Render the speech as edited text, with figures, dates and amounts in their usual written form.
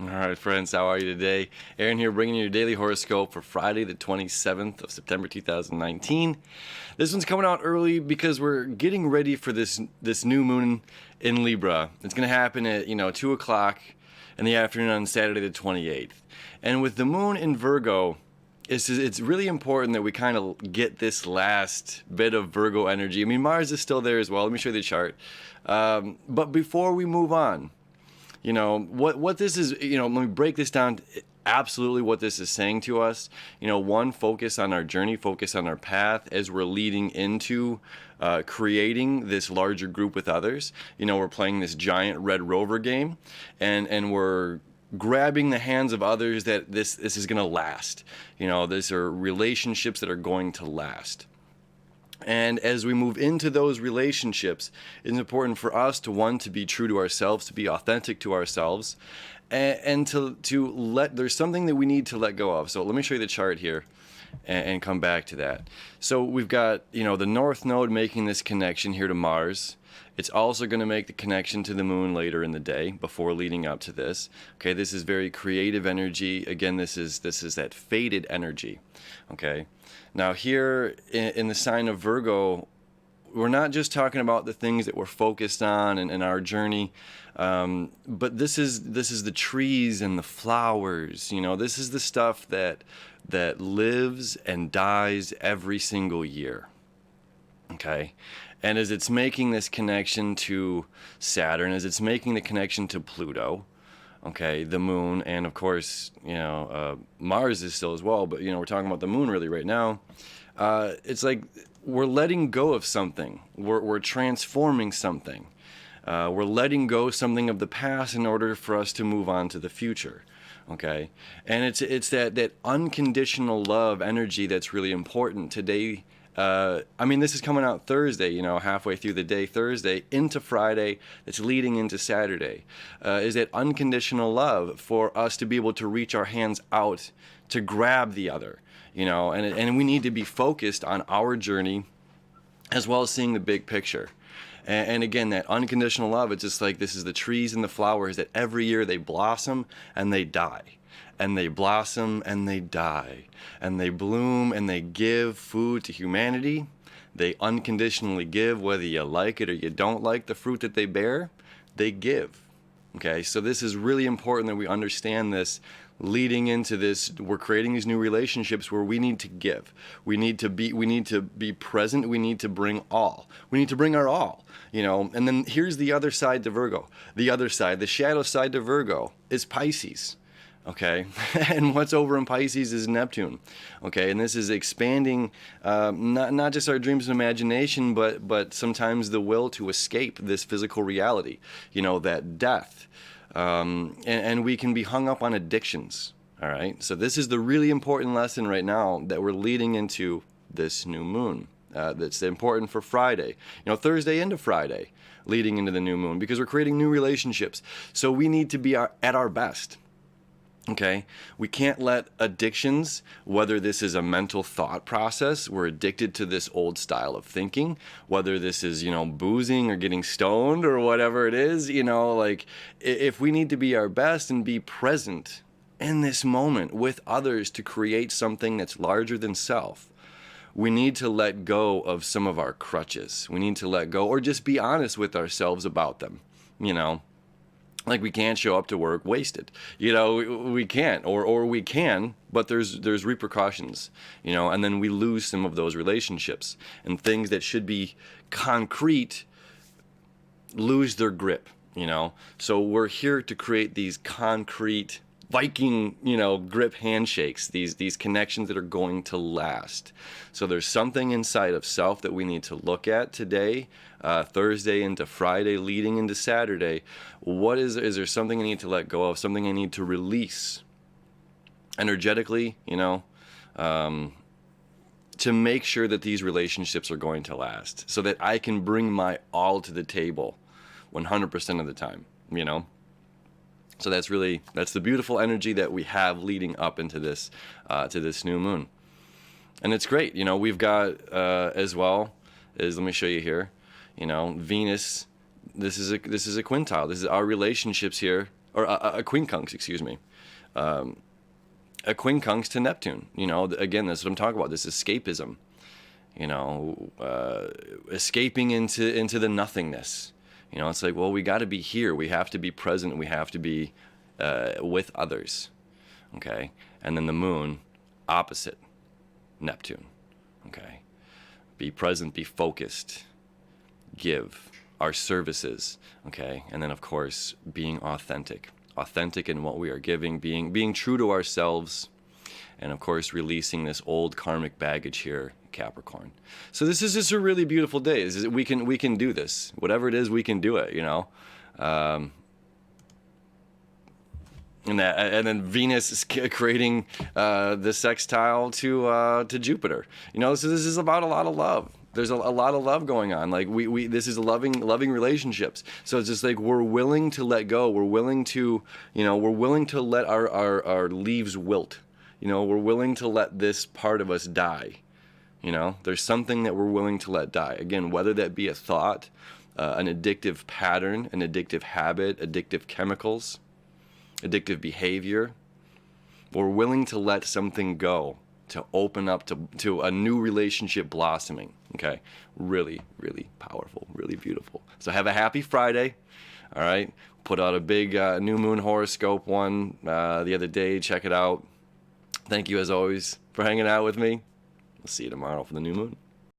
All right, friends, how are you today? Aaron here, bringing you your daily horoscope for Friday, the 27th of September, 2019. This one's coming out early because we're getting ready for this new moon in Libra. It's going to happen at 2 o'clock in the afternoon on Saturday, the 28th. And with the moon in Virgo, it's really important that we kind of get this last bit of Virgo energy. I mean, Mars is still there as well. Let me show you the chart. But before we move on, what this is, let me break this down. Absolutely what this is saying to us. One, focus on our journey, focus on our path as we're leading into creating this larger group with others. We're playing this giant Red Rover game, and we're grabbing the hands of others that this is going to last. These are relationships that are going to last. And as we move into those relationships, it's important for us to be true to ourselves, to be authentic to ourselves, and to let, there's something that we need to let go of. So let me show you the chart here and come back to that. So we've got, the North Node making this connection here to Mars. It's also going to make the connection to the moon later in the day before leading up to this. Okay, this is very creative energy. Again, this is that faded energy. Okay. Now here in the sign of Virgo, we're not just talking about the things that we're focused on in our journey, but this is the trees and the flowers. This is the stuff that lives and dies every single year. Okay, and as it's making this connection to Saturn, as it's making the connection to Pluto, okay, the moon, and of course, Mars is still as well, but we're talking about the moon really right now. It's like we're letting go of something. We're transforming something. We're letting go something of the past in order for us to move on to the future. Okay, and it's that unconditional love energy that's really important today. This is coming out Thursday, halfway through the day, Thursday into Friday, that's leading into Saturday, is that unconditional love for us to be able to reach our hands out to grab the other, and we need to be focused on our journey as well as seeing the big picture. And again, that unconditional love, it's just like this is the trees and the flowers that every year they blossom and they die. And they blossom and they die. And they bloom and they give food to humanity. They unconditionally give, whether you like it or you don't like the fruit that they bear, they give. Okay, so this is really important that we understand this leading into this. We're creating these new relationships where we need to give. We need to be present. We need to bring all. We need to bring our all, And then here's the other side to Virgo. The other side, the shadow side to Virgo, is Pisces. Okay, and what's over in Pisces is Neptune. Okay, and this is expanding not just our dreams and imagination, but sometimes the will to escape this physical reality. That death, and we can be hung up on addictions. All right, so this is the really important lesson right now that we're leading into this new moon. That's important for Friday. Thursday into Friday, leading into the new moon, because we're creating new relationships. So we need to be at our best. Okay, we can't let addictions, whether this is a mental thought process, we're addicted to this old style of thinking, whether this is, boozing or getting stoned or whatever it is, if we need to be our best and be present in this moment with others to create something that's larger than self, we need to let go of some of our crutches. We need to let go, or just be honest with ourselves about them, Like we can't show up to work wasted, we can't, or we can, but there's repercussions, and then we lose some of those relationships, and things that should be concrete lose their grip, So we're here to create these concrete Viking, grip handshakes, these connections that are going to last. So there's something inside of self that we need to look at today, Thursday into Friday, leading into Saturday. Is there something I need to let go of, something I need to release energetically, to make sure that these relationships are going to last, so that I can bring my all to the table 100% of the time, So that's the beautiful energy that we have leading up into this, to this new moon. And it's great. We've got, as well as, let me show you here, Venus, this is a quintile. This is our relationships here or a quincunx, excuse me. A quincunx to Neptune. You know, again, that's what I'm talking about. This escapism. You know, escaping into the nothingness. You know, it's like, well, we got to be here. We have to be present. We have to be with others. Okay, and then the moon, opposite Neptune. Okay, be present, be focused, give our services. Okay, and then of course being authentic in what we are giving, being true to ourselves, and of course releasing this old karmic baggage here, Capricorn. So this is just a really beautiful day. We can do this. Whatever it is, we can do it. You know. And then Venus is creating the sextile to Jupiter. You know, so this is about a lot of love. There's a lot of love going on. Like this is loving relationships. So it's just like we're willing to let go. We're willing to, we're willing to let our leaves wilt. You know, we're willing to let this part of us die. You know, there's something that we're willing to let die. Again, whether that be a thought, an addictive pattern, an addictive habit, addictive chemicals, addictive behavior. We're willing to let something go to open up to a new relationship blossoming. Okay, really, really powerful, really beautiful. So have a happy Friday. All right, put out a big new moon horoscope one the other day. Check it out. Thank you as always for hanging out with me. We'll see you tomorrow for the new moon.